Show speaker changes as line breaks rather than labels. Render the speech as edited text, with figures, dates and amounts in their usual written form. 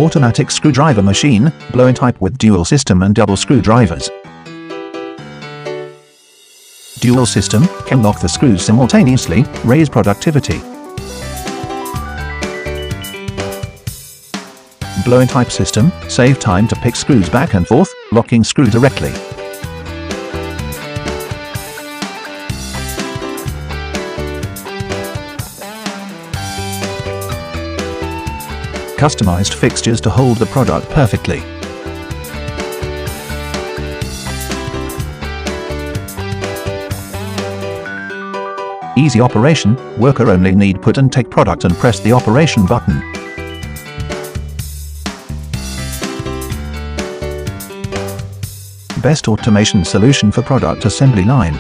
Automatic screwdriver machine, blower type with dual system and double screwdrivers. Dual system can lock the screws simultaneously, raise productivity. Blower type system, save time to pick screws back and forth, locking screw directly. Customized fixtures to hold the product perfectly. Easy operation, worker only need put and take product and press the operation button. Best automation solution for product assembly line.